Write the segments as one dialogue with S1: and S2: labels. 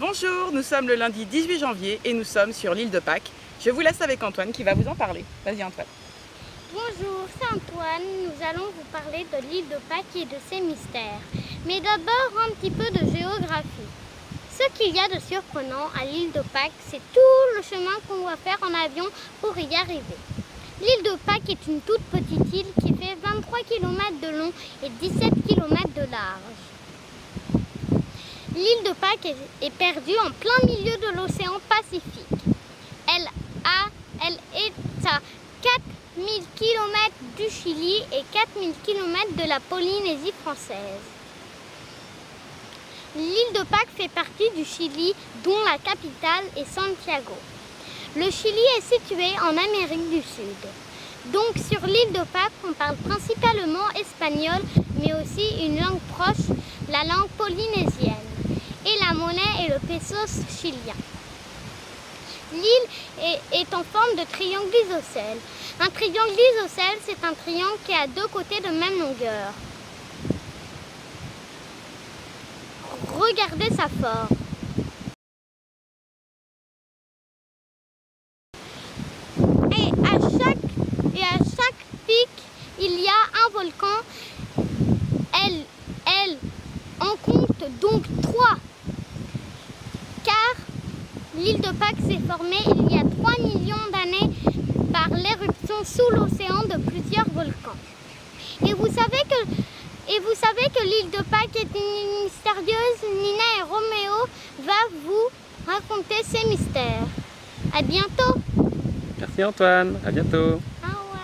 S1: Bonjour, nous sommes le lundi 18 janvier et nous sommes sur l'île de Pâques. Je vous laisse avec Antoine qui va vous en parler. Vas-y Antoine.
S2: Bonjour, c'est Antoine. Nous allons vous parler de l'île de Pâques et de ses mystères. Mais d'abord, un petit peu de géographie. Ce qu'il y a de surprenant à l'île de Pâques, c'est tout le chemin qu'on doit faire en avion pour y arriver. L'île de Pâques est une toute petite île qui fait 23 km de long et 17 km de large. L'île de Pâques est perdue en plein milieu de l'océan Pacifique. Elle est à 4000 km du Chili et 4000 km de la Polynésie française. L'île de Pâques fait partie du Chili, dont la capitale est Santiago. Le Chili est situé en Amérique du Sud. Donc sur l'île de Pâques, on parle principalement espagnol, mais aussi une langue proche, la langue polynésienne. Et la monnaie est le pesos chilien. L'île est en forme de triangle isocèle. Un triangle isocèle, c'est un triangle qui a deux côtés de même longueur. Regardez sa forme. Et à chaque pic, il y a un volcan. Elle en compte donc 3. Car l'île de Pâques s'est formée il y a 3 millions d'années par l'éruption sous l'océan de plusieurs volcans. Et vous savez que l'île de Pâques est une île mystérieuse. Nina et Roméo vont vous raconter ces mystères. À bientôt.
S3: Merci Antoine, à bientôt.
S2: Au revoir.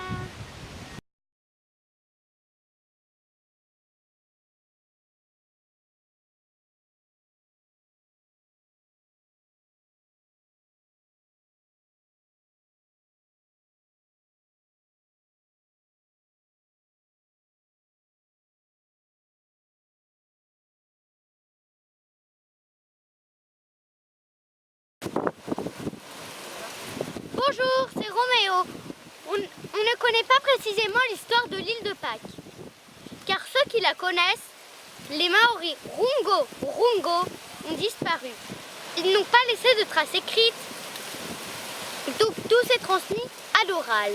S2: Bonjour, c'est Roméo. On ne connaît pas précisément l'histoire de l'île de Pâques. Car ceux qui la connaissent, les Maoris Rungo, ont disparu. Ils n'ont pas laissé de traces écrites. Donc tout s'est transmis à l'oral.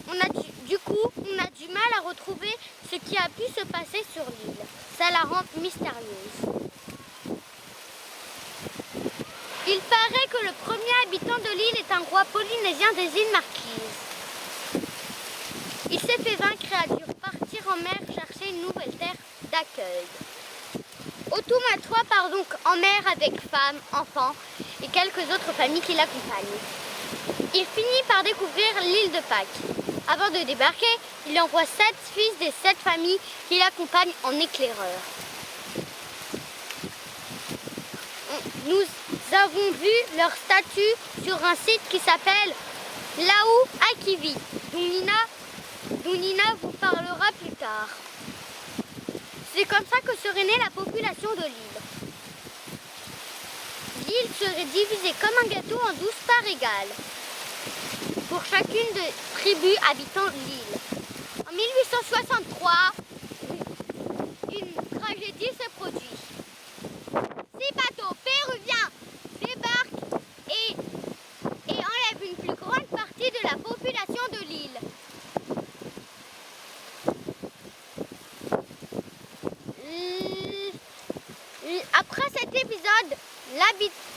S2: On a du mal à retrouver ce qui a pu se passer sur l'île. Ça la rend mystérieuse. Il paraît que le premier habitant de l'île est un roi polynésien des îles Marquises. Il s'est fait vaincre et a dû repartir en mer chercher une nouvelle terre d'accueil. Otumatoa part donc en mer avec femmes, enfants et quelques autres familles qui l'accompagnent. Il finit par découvrir l'île de Pâques. Avant de débarquer, il envoie 7 fils des 7 familles qui l'accompagnent en éclaireur. Nous avons vu leur statue sur un site qui s'appelle Lau Akivi, dont Nina vous parlera plus tard. C'est comme ça que serait née la population de l'île. L'île serait divisée comme un gâteau en 12 parts égales pour chacune des tribus habitant l'île. En 1863, une tragédie se produit. 6 bateaux péruviens débarquent et enlèvent une plus grande partie de la population de l'île. Après cet épisode,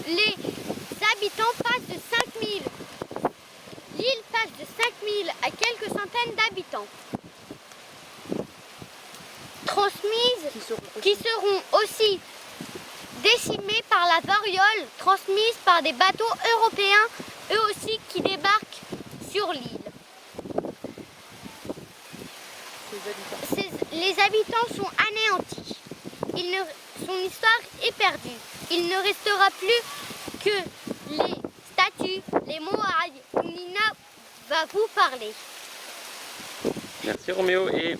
S2: les habitants passent de 5000. L'île passe de 5000 à quelques centaines d'habitants. Qui seront aussi décimés par la variole transmise par des bateaux européens, eux aussi qui débarquent sur l'île. Les habitants sont anéantis. Son histoire est perdue. Il ne restera plus que les statues, les moaïs, où Nina va vous parler.
S3: Merci Roméo, et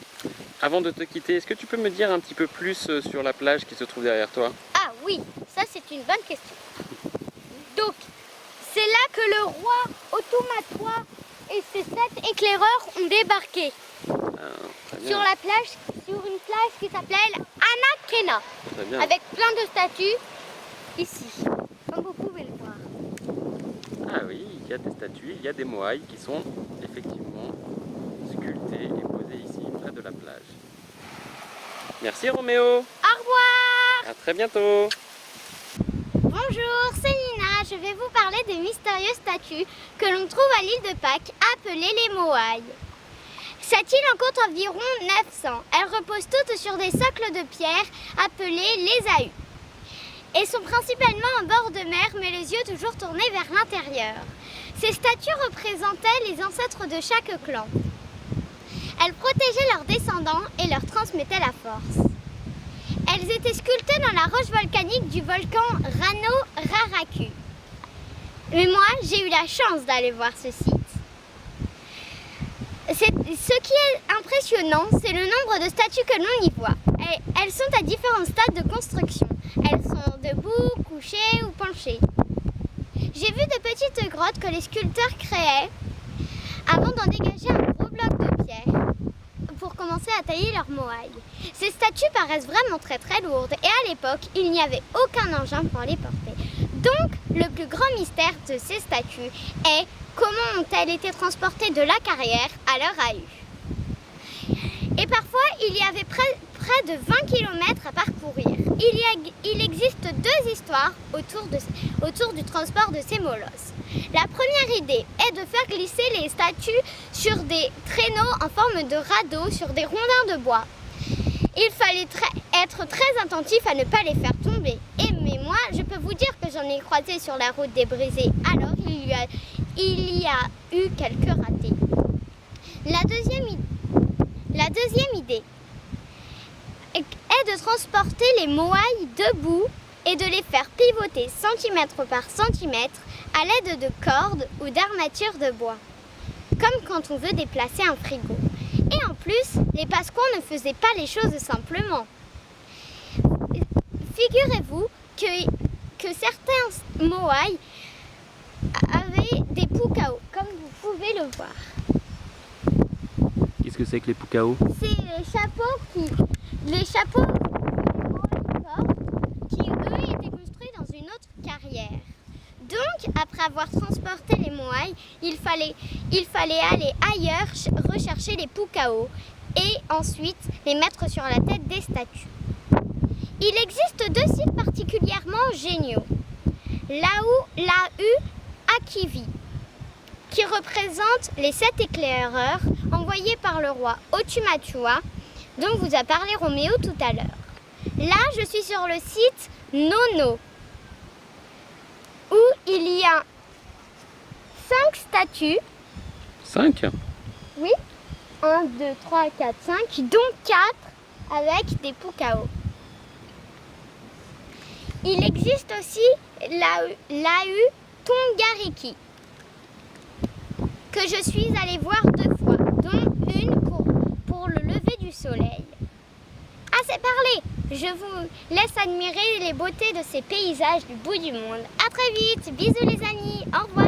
S3: avant de te quitter, est-ce que tu peux me dire un petit peu plus sur la plage qui se trouve derrière toi?
S2: Ah oui, ça c'est une bonne question. Donc, c'est là que le roi Otumatoa et ses 7 éclaireurs ont débarqué.
S3: Très bien.
S2: Sur une plage qui s'appelle Kena,
S3: Très bien.
S2: avec plein de statues ici, comme vous pouvez le voir.
S3: Ah oui, il y a des statues, il y a des moaïs qui sont effectivement sculptées et posées ici, près de la plage. Merci Roméo,
S2: Au revoir!
S3: à très bientôt.
S2: Bonjour, c'est Nina. Je vais vous parler des mystérieuses statues que l'on trouve à l'île de Pâques, appelées les Moaïs. Cette île en compte environ 900. Elles reposent toutes sur des socles de pierre appelés les ahus et sont principalement en bord de mer, mais les yeux toujours tournés vers l'intérieur. Ces statues représentaient les ancêtres de chaque clan. Elles protégeaient leurs descendants et leur transmettaient la force. Elles étaient sculptées dans la roche volcanique du volcan Rano Raraku. Mais moi, j'ai eu la chance d'aller voir ce site. Ce qui est impressionnant, c'est le nombre de statues que l'on y voit. Elles sont à différents stades de construction. Elles sont debout, couchées ou penchées. J'ai vu de petites grottes que les sculpteurs créaient avant d'en dégager un gros bloc de pierre pour commencer à tailler leurs moaïs. Ces statues paraissent vraiment très très lourdes et à l'époque, il n'y avait aucun engin pour les porter. Donc, le plus grand mystère de ces statues est comment ont-elles été transportées de la carrière à leur ahus. Et parfois, il y avait près de 20 km à parcourir. Il existe deux histoires autour du transport de ces molosses. La première idée est de faire glisser les statues sur des traîneaux en forme de radeau sur des rondins de bois. Il fallait être très attentif à ne pas les faire tomber. Mais moi, je peux vous dire que j'en ai croisé sur la route des brisés. Alors, il y a eu quelques ratés. La deuxième idée est de transporter les moaïs debout et de les faire pivoter centimètre par centimètre à l'aide de cordes ou d'armatures de bois, comme quand on veut déplacer un frigo. Et en plus, les Pasquons ne faisaient pas les choses simplement. Figurez-vous que certains moaïs avaient des pukao, comme vous pouvez le voir.
S3: Qu'est-ce que c'est que les pukao?
S2: C'est les chapeaux qui, eux, étaient construits dans une autre carrière. Donc, après avoir transporté les moaïs, il fallait aller ailleurs rechercher les pukao et ensuite les mettre sur la tête des statues. Il existe deux sites particulièrement géniaux. L'Ahu Akivi, qui représente les 7 éclaireurs envoyés par le roi Otumatua, dont vous a parlé Roméo tout à l'heure. Là, je suis sur le site Nono, où il y a 5 statues.
S3: 5?
S2: Oui, 1, 2, 3, 4, 5, dont 4 avec des pukao. Il existe aussi l'Ahu Tongariki, que je suis allée voir 2 fois, dont une pour le lever du soleil. Assez parlé, je vous laisse admirer les beautés de ces paysages du bout du monde. À très vite, bisous les amis, au revoir.